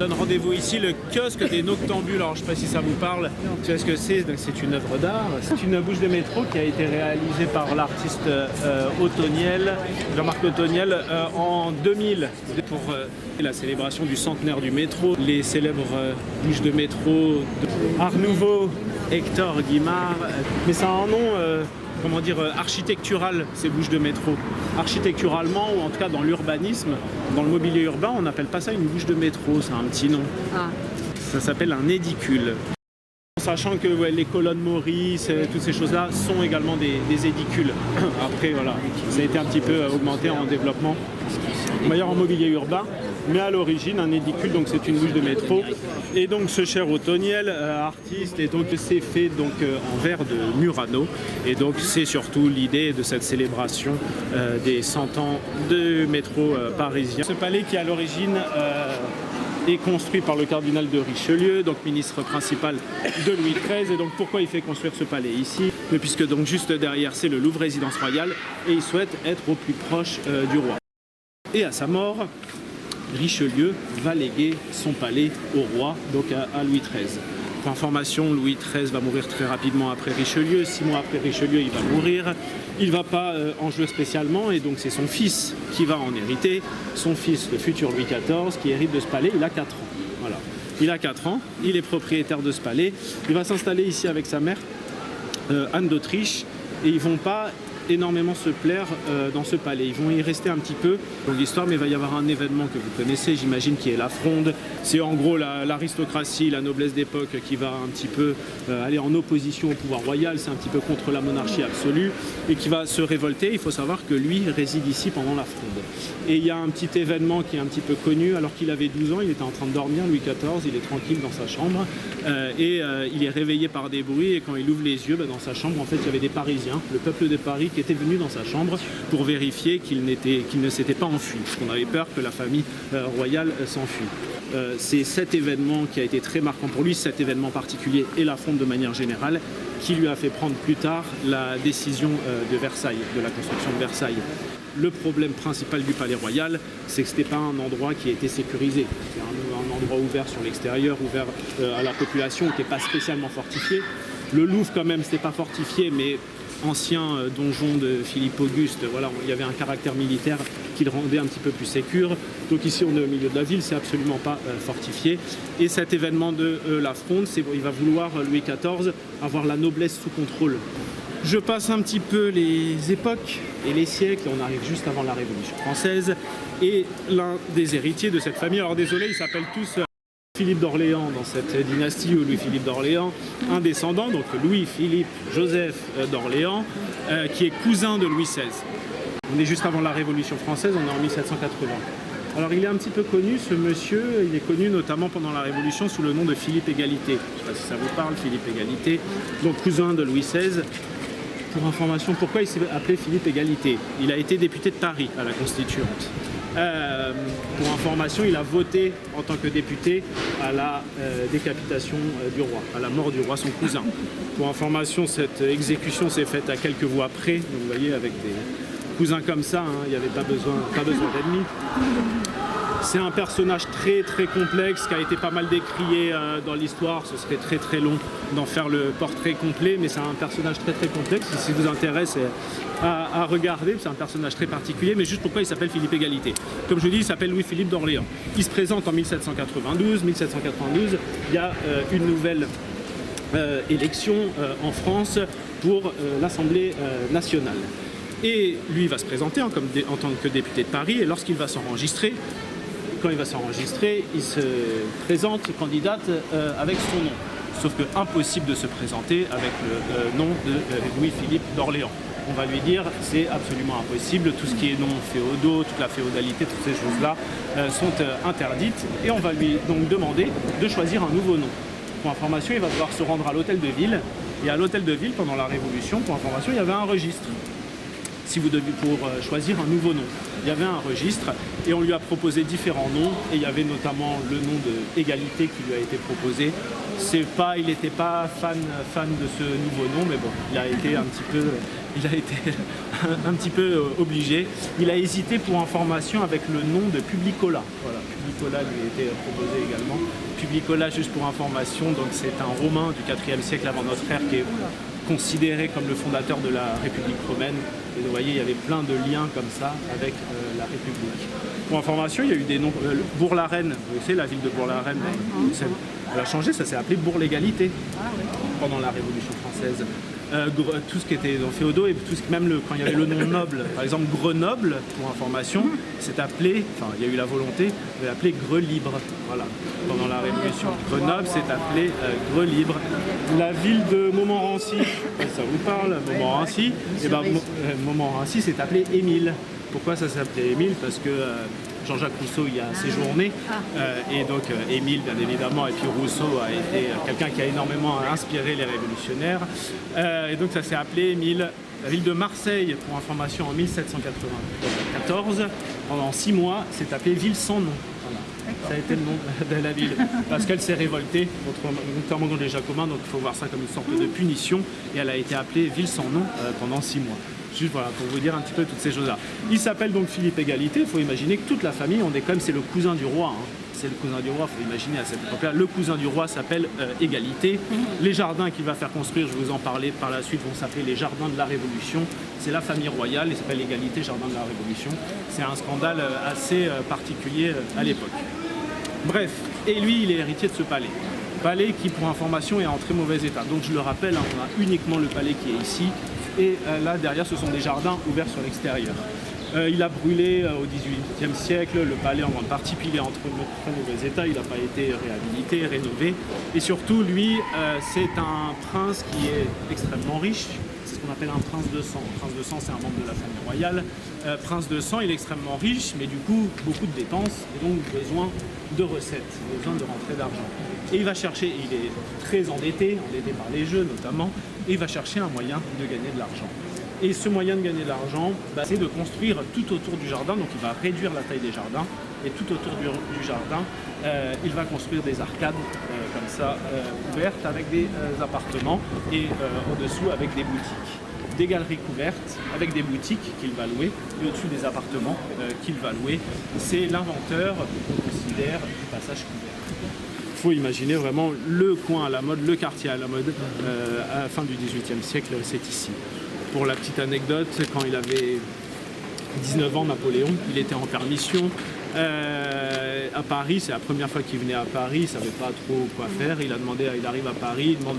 donne rendez-vous ici, le kiosque des Noctambules. Alors je ne sais pas si ça vous parle, tu sais ce que c'est, c'est une œuvre d'art. C'est une bouche de métro qui a été réalisée par l'artiste Jean-Marc Othoniel en 2000 pour la célébration du centenaire du métro. Les célèbres bouches de métro Art Nouveau, Hector Guimard, mais ça a un nom comment dire, architectural, ces bouches de métro. Architecturalement, ou en tout cas dans l'urbanisme, dans le mobilier urbain, on n'appelle pas ça une bouche de métro, c'est un petit nom. Ah. Ça s'appelle un édicule. Sachant que les colonnes Maurice, toutes ces choses-là sont également des édicules. Après, voilà, ça a été un petit peu augmenté en développement. D'ailleurs, en mobilier urbain, mais à l'origine, un édicule, donc c'est une bouche de métro. Et donc ce cher Othoniel, artiste, et donc c'est fait donc en verre de Murano. Et donc c'est surtout l'idée de cette célébration des 100 ans de métro parisien. Ce palais qui à l'origine est construit par le cardinal de Richelieu, donc ministre principal de Louis XIII. Et donc pourquoi il fait construire ce palais ici? Puisque donc juste derrière c'est le Louvre Résidence Royale et il souhaite être au plus proche du roi. Et à sa mort, Richelieu va léguer son palais au roi, donc à Louis XIII. Pour information, Louis XIII va mourir très rapidement après Richelieu. 6 mois après Richelieu, il va mourir. Il ne va pas en jouer spécialement et donc c'est son fils qui va en hériter. Son fils, le futur Louis XIV, qui hérite de ce palais, il a 4 ans. Voilà. Il a 4 ans, il est propriétaire de ce palais. Il va s'installer ici avec sa mère, Anne d'Autriche, et ils ne vont pas énormément se plaire dans ce palais. Ils vont y rester un petit peu dans l'histoire, mais il va y avoir un événement que vous connaissez, j'imagine, qui est la Fronde. C'est en gros l'aristocratie, la noblesse d'époque qui va un petit peu aller en opposition au pouvoir royal, c'est un petit peu contre la monarchie absolue, et qui va se révolter. Il faut savoir que lui réside ici pendant la Fronde. Et il y a un petit événement qui est un petit peu connu, alors qu'il avait 12 ans, il était en train de dormir, Louis XIV, il est tranquille dans sa chambre, et il est réveillé par des bruits, et quand il ouvre les yeux, dans sa chambre, en fait, il y avait des Parisiens, le peuple de Paris, qui était venu dans sa chambre pour vérifier qu'il ne s'était pas enfui, parce qu'on avait peur que la famille royale s'enfuit. C'est cet événement qui a été très marquant pour lui, cet événement particulier et la Fronde de manière générale, qui lui a fait prendre plus tard la décision de Versailles, de la construction de Versailles. Le problème principal du palais royal, c'est que ce n'était pas un endroit qui était sécurisé. C'est un endroit ouvert sur l'extérieur, ouvert à la population, qui n'est pas spécialement fortifié. Le Louvre, quand même, c'était pas fortifié, mais ancien donjon de Philippe Auguste, voilà, il y avait un caractère militaire qui le rendait un petit peu plus sécure. Donc ici, on est au milieu de la ville, c'est absolument pas fortifié. Et cet événement de la Fronde, il va vouloir, Louis XIV, avoir la noblesse sous contrôle. Je passe un petit peu les époques et les siècles, on arrive juste avant la Révolution française, et l'un des héritiers de cette famille, alors désolé, ils s'appellent tous Philippe d'Orléans dans cette dynastie, ou Louis-Philippe d'Orléans, un descendant, donc Louis-Philippe Joseph d'Orléans, qui est cousin de Louis XVI. On est juste avant la Révolution française, on est en 1780. Alors il est un petit peu connu, ce monsieur, il est connu notamment pendant la Révolution sous le nom de Philippe Égalité. Je ne sais pas si ça vous parle, Philippe Égalité, donc cousin de Louis XVI. Pour information, pourquoi il s'est appelé Philippe Égalité? Il a été député de Paris à la Constituante. Pour information, il a voté en tant que député à la décapitation du roi, à la mort du roi, son cousin. Pour information, cette exécution s'est faite à quelques voix près. Donc vous voyez, avec des cousins comme ça, il n'y avait pas besoin d'ennemis. C'est un personnage très très complexe qui a été pas mal décrié dans l'histoire. Ce serait très très long d'en faire le portrait complet, mais c'est un personnage très très complexe. Si ça vous intéresse à regarder, c'est un personnage très particulier. Mais juste pourquoi il s'appelle Philippe Égalité? Comme je vous dis, il s'appelle Louis-Philippe d'Orléans. Il se présente en 1792. 1792, il y a une nouvelle élection en France pour l'Assemblée nationale. Et lui va se présenter en tant que député de Paris, et lorsqu'il va s'enregistrer, quand il va s'enregistrer, il se présente, candidate avec son nom. Sauf que impossible de se présenter avec le nom de Louis-Philippe d'Orléans. On va lui dire c'est absolument impossible, tout ce qui est noms féodaux, toute la féodalité, toutes ces choses-là sont interdites. Et on va lui donc demander de choisir un nouveau nom. Pour information, il va devoir se rendre à l'hôtel de ville. Et à l'hôtel de ville, pendant la Révolution, pour information, il y avait un registre. Si vous deviez pour choisir un nouveau nom. Il y avait un registre et on lui a proposé différents noms et il y avait notamment le nom de Égalité qui lui a été proposé. Il n'était pas fan de ce nouveau nom, mais bon, il a été un petit peu obligé. Il a hésité pour information avec le nom de Publicola. Voilà, Publicola lui était proposé également. Publicola, juste pour information, donc c'est un Romain du IVe siècle avant notre ère qui est considéré comme le fondateur de la République romaine. Et vous voyez, il y avait plein de liens comme ça avec la République. Pour information, il y a eu des noms. Bourg-la-Reine, vous savez, la ville de Bourg-la-Reine, elle a changé, ça s'est appelé Bourg-l'Égalité pendant la Révolution française. Tout ce qui était dans féodaux et tout ce, même quand il y avait le nom noble, par exemple Grenoble, pour information, c'est appelé, enfin il y a eu la volonté de l'appeler Grelibre, voilà, pendant la Révolution. Grenoble s'est appelé Grelibre. La ville de Montmorency, ça vous parle, Montmorency, et ben Montmorency s'est appelé Émile. Pourquoi ça s'appelait Émile? Parce que Jean-Jacques Rousseau y a séjourné et donc Émile bien évidemment, et puis Rousseau a été quelqu'un qui a énormément inspiré les révolutionnaires et donc ça s'est appelé Émile. La ville de Marseille, pour information, en 1794, pendant 6 mois, s'est appelée Ville sans nom. Voilà. Ça a été le nom de la ville, parce qu'elle s'est révoltée notamment contre les Jacobins, donc il faut voir ça comme une sorte de punition, et elle a été appelée Ville sans nom pendant 6 mois. Juste voilà, pour vous dire un petit peu toutes ces choses-là. Il s'appelle donc Philippe Égalité, il faut imaginer que toute la famille, on est comme c'est le cousin du roi. Hein. C'est le cousin du roi, il faut imaginer à cette époque-là. Le cousin du roi s'appelle Égalité. Les jardins qu'il va faire construire, je vais vous en parler par la suite, vont s'appeler les jardins de la Révolution. C'est la famille royale, il s'appelle Égalité, jardin de la Révolution. C'est un scandale assez particulier à l'époque. Bref, et lui, il est héritier de ce palais. Palais qui, pour information, est en très mauvais état. Donc je le rappelle, hein, on a uniquement le palais qui est ici. Et là, derrière, ce sont des jardins ouverts sur l'extérieur. Il a brûlé au XVIIIe siècle, le palais en grande partie, puis il est en très mauvais état, il n'a pas été réhabilité, rénové. Et surtout, lui, c'est un prince qui est extrêmement riche. C'est ce qu'on appelle un prince de sang. Un prince de sang, c'est un membre de la famille royale. Prince de sang, il est extrêmement riche, mais du coup, beaucoup de dépenses, et donc besoin de recettes, besoin de rentrée d'argent. Et il va chercher, il est très endetté par les jeux notamment, et il va chercher un moyen de gagner de l'argent. Et ce moyen de gagner de l'argent, c'est de construire tout autour du jardin, donc il va réduire la taille des jardins, et tout autour du jardin, il va construire des arcades comme ça, ouvertes avec des appartements, et au-dessous avec des boutiques. Des galeries couvertes avec des boutiques qu'il va louer, et au-dessus des appartements qu'il va louer. C'est l'inventeur, on considère, du passage couvert. Il faut imaginer vraiment le coin à la mode, le quartier à la mode à la fin du XVIIIe siècle, c'est ici. Pour la petite anecdote, quand il avait 19 ans, Napoléon, il était en permission à Paris, c'est la première fois qu'il venait à Paris, il ne savait pas trop quoi faire, il arrive à Paris, il demande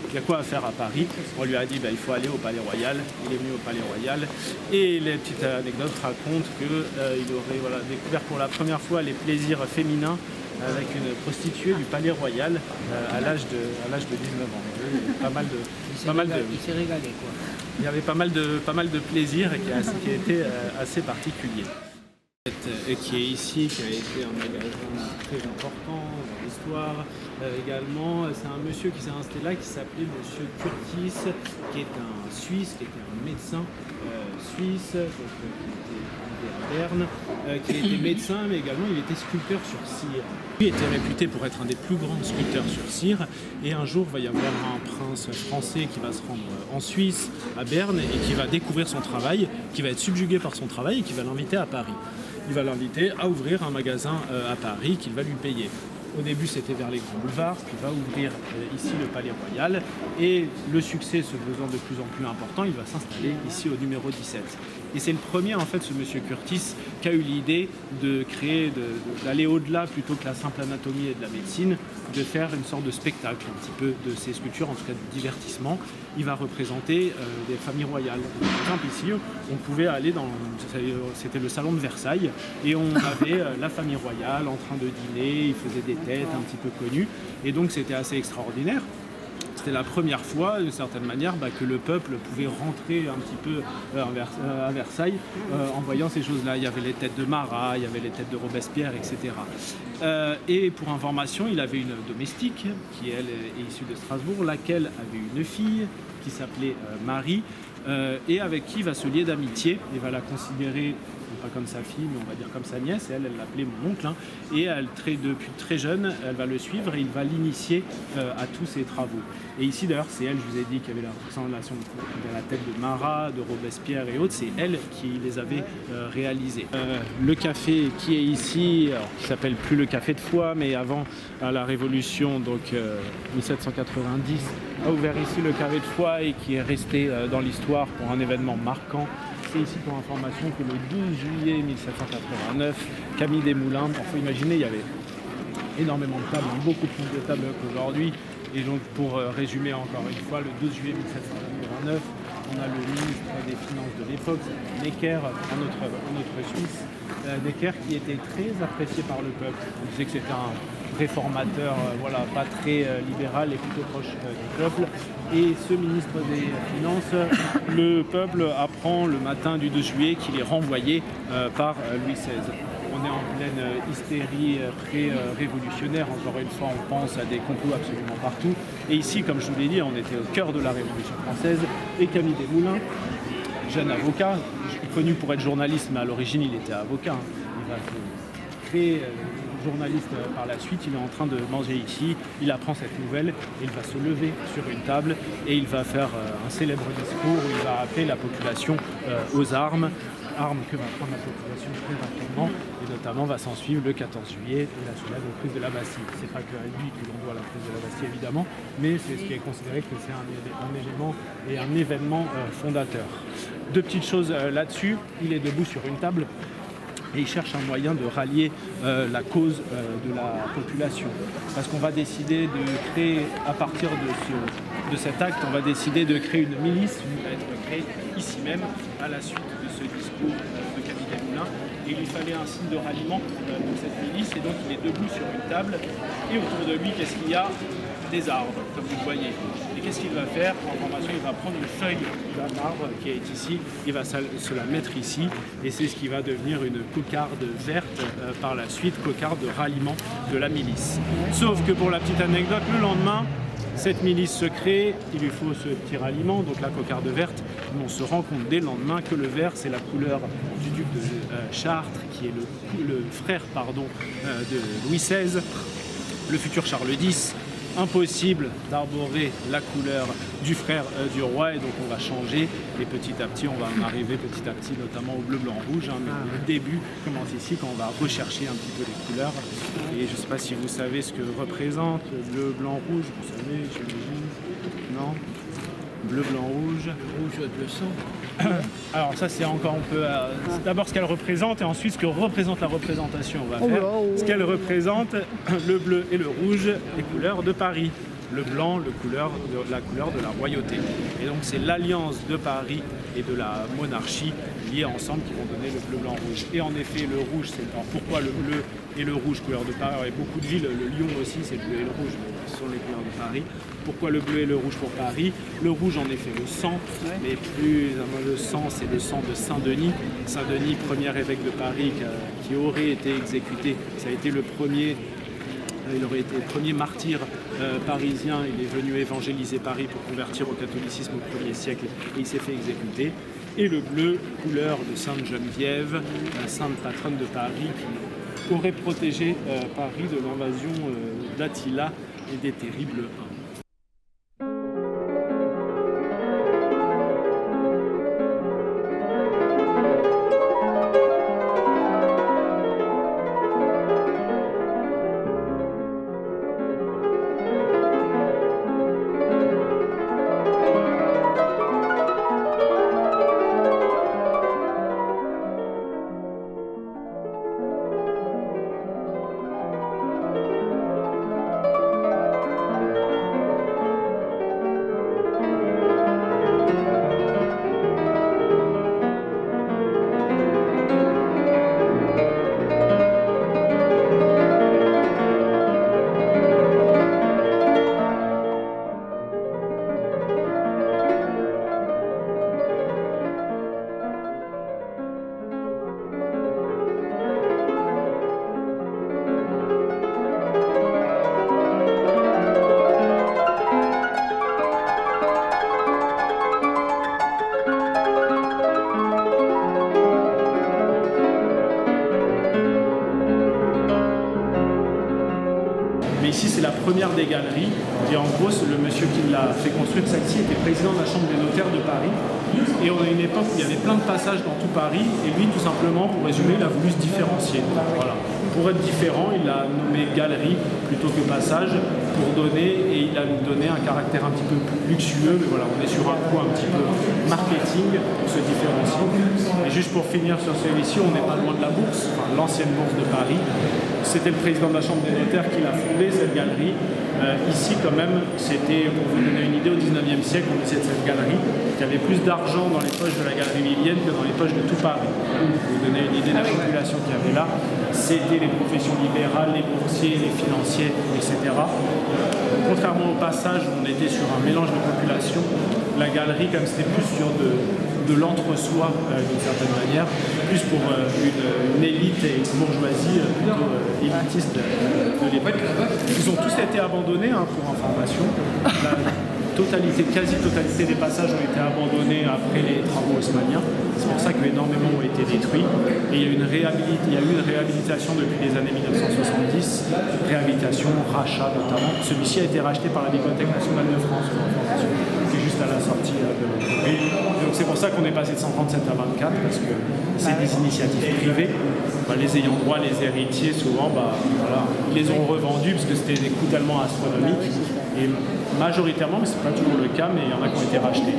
il y a quoi à faire à Paris. On lui a dit il faut aller au Palais Royal. Il est venu au Palais Royal et les petites anecdotes racontent qu'il aurait découvert pour la première fois les plaisirs féminins avec une prostituée du Palais Royal à l'âge de 19 ans. Il s'est régalé quoi. Il y avait pas mal de plaisirs et qui était assez particulier. Et qui est ici, qui a été un magasin très important dans l'histoire également. C'est un monsieur qui s'est installé là, qui s'appelait Monsieur Curtis, qui est un Suisse, qui était un médecin suisse, donc, qui était à Berne, qui était médecin, mais également il était sculpteur sur cire. Lui était réputé pour être un des plus grands sculpteurs sur cire, et un jour il va y avoir un prince français qui va se rendre en Suisse, à Berne, et qui va découvrir son travail, qui va être subjugué par son travail et qui va l'inviter à Paris. Il va l'inviter à ouvrir un magasin à Paris qu'il va lui payer. Au début, c'était vers les grands boulevards, puis il va ouvrir ici le Palais Royal. Et le succès se faisant de plus en plus important, il va s'installer ici au numéro 17. Et c'est le premier, en fait, ce monsieur Curtis, qui a eu l'idée de créer, d'aller au-delà plutôt que la simple anatomie et de la médecine, de faire une sorte de spectacle, un petit peu de ces sculptures, en tout cas de divertissement. Il va représenter des familles royales. Par exemple, ici, on pouvait aller c'était le salon de Versailles, et on avait la famille royale en train de dîner, ils faisaient des têtes un petit peu connues, et donc c'était assez extraordinaire. C'était la première fois, d'une certaine manière, que le peuple pouvait rentrer un petit peu à Versailles en voyant ces choses-là. Il y avait les têtes de Marat, il y avait les têtes de Robespierre, etc. Et pour information, il avait une domestique qui, elle, est issue de Strasbourg, laquelle avait une fille qui s'appelait Marie. et avec qui il va se lier d'amitié et va la considérer pas comme sa fille, mais on va dire comme sa nièce, et elle l'appelait mon oncle, hein, et depuis très jeune, elle va le suivre et il va l'initier à tous ses travaux. Et ici d'ailleurs, c'est elle, je vous ai dit, qui avait la représentation de la tête de Marat, de Robespierre et autres, c'est elle qui les avait réalisés. Le café qui est ici, alors, qui s'appelle plus le café de Foix, mais avant, à la Révolution, donc 1790, a ouvert ici le café de Foix et qui est resté dans l'histoire pour un événement marquant. C'est ici pour information que le 12 juillet 1789, Camille Desmoulins, il faut imaginer, il y avait énormément de tables, beaucoup plus de tables qu'aujourd'hui. Et donc pour résumer encore une fois, le 12 juillet 1789, on a le ministre des Finances de l'époque, Necker, un autre Suisse, Necker qui était très apprécié par le peuple. On disait que c'était un réformateur, voilà, pas très libéral et plutôt proche du peuple. Et ce ministre des Finances, le peuple apprend le matin du 2 juillet qu'il est renvoyé par Louis XVI. On est en pleine hystérie pré-révolutionnaire. Encore une fois, on pense à des complots absolument partout. Et ici, comme je vous l'ai dit, on était au cœur de la Révolution française. Et Camille Desmoulins, jeune avocat, connu pour être journaliste, mais à l'origine, il était avocat. Il va créer journaliste par la suite. Il est en train de manger ici. Il apprend cette nouvelle. Il va se lever sur une table et il va faire un célèbre discours où il va appeler la population aux armes que va prendre la population très rapidement, et notamment va s'en suivre le 14 juillet et la célèbre prise de la Bastille. C'est pas que à lui que l'on doit la prise de la Bastille évidemment, mais c'est ce qui est considéré que c'est un élément et un événement fondateur. Deux petites choses là-dessus, il est debout sur une table et il cherche un moyen de rallier la cause de la population. Parce qu'on va décider de créer, à partir de cet acte, on va décider de créer une milice qui va être créée ici même à la suite de ce discours de Camille Desmoulins. Et il lui fallait un signe de ralliement pour cette milice, et donc il est debout sur une table, et autour de lui, qu'est-ce qu'il y a? Des arbres, comme vous le voyez. Et qu'est-ce qu'il va faire? En formation, il va prendre une feuille d'un arbre qui est ici, il va se la mettre ici, et c'est ce qui va devenir une cocarde verte par la suite, cocarde de ralliement de la milice. Sauf que pour la petite anecdote, le lendemain, cette milice se crée, il lui faut ce petit ralliement, donc la cocarde verte, mais on se rend compte dès le lendemain que le vert, c'est la couleur du duc de Chartres, qui est le frère de Louis XVI, le futur Charles X. Impossible d'arborer la couleur du frère du roi, et donc on va changer, et petit à petit on va en arriver petit à petit notamment au bleu, blanc, rouge, hein, mais le début commence ici quand on va rechercher un petit peu les couleurs. Et je ne sais pas si vous savez ce que représente bleu, blanc, rouge, vous savez, j'imagine, non? Bleu, blanc, rouge. Rouge de sang. Alors ça c'est encore un peu... d'abord ce qu'elle représente et ensuite ce que représente la représentation. On va faire ce qu'elle représente, le bleu et le rouge, les couleurs de Paris. Le blanc, la couleur de la royauté. Et donc c'est l'alliance de Paris et de la monarchie liés ensemble qui vont donner le bleu, blanc, rouge. Et en effet le rouge, c'est... Alors pourquoi le bleu et le rouge, couleur de Paris? Il y a beaucoup de villes, le Lyon aussi c'est le bleu et le rouge, mais ce sont les couleurs de Paris. Pourquoi le bleu et le rouge pour Paris? Le rouge en effet le sang, mais plus le sang, c'est le sang de Saint-Denis. Saint-Denis, premier évêque de Paris qui aurait été exécuté. Ça a été le premier... Il aurait été le premier martyr parisien. Il est venu évangéliser Paris pour convertir au catholicisme au 1er siècle et il s'est fait exécuter. Et le bleu, couleur de Sainte Geneviève, sainte patronne de Paris, qui aurait protégé Paris de l'invasion d'Attila et des terribles Huns. première des galeries. Et en gros, le monsieur qui l'a fait construire celle-ci était président de la Chambre des notaires de Paris. Et on a une époque où il y avait plein de passages dans tout Paris. Et lui, tout simplement, pour résumer, il a voulu se différencier. Voilà. Pour être différent, il a nommé galerie plutôt que passage pour donner, et il a donné un caractère un petit peu plus luxueux. Mais voilà, on est sur un coup un petit peu marketing pour se différencier. Et juste pour finir sur celui-ci, on n'est pas loin de la bourse, enfin, l'ancienne bourse de Paris. C'était le président de la Chambre des notaires qui l'a fondé, cette galerie. Ici, quand même, c'était, pour vous donner une idée, au 19e siècle, on disait de cette galerie qu'il y avait plus d'argent dans les poches de la galerie Vivienne que dans les poches de tout Paris. Pour vous donner une idée de la population qu'il y avait là, c'était les professions libérales, les boursiers, les financiers, etc. Contrairement au passage où on était sur un mélange de population, la galerie, comme c'était plus sur de l'entre-soi d'une certaine manière, plus pour une élite et une bourgeoisie plutôt élitiste de l'époque. Ils ont tous été abandonnés, pour information. La quasi-totalité des passages ont été abandonnés après les travaux haussmanniens. C'est pour ça qu'énormément ont été détruits. Et il y a eu une réhabilitation depuis les années 1970, réhabilitation, rachat notamment. Celui-ci a été racheté par la Bibliothèque nationale de France, qui est juste à la sortie de l'entreprise. Donc c'est pour ça qu'on est passé de 137 à 24, parce que c'est des initiatives privées. Les ayants droit, les héritiers, souvent, voilà, ils les ont revendus parce que c'était des coûts tellement astronomiques. Et majoritairement, mais ce n'est pas toujours le cas, mais il y en a qui ont été rachetés.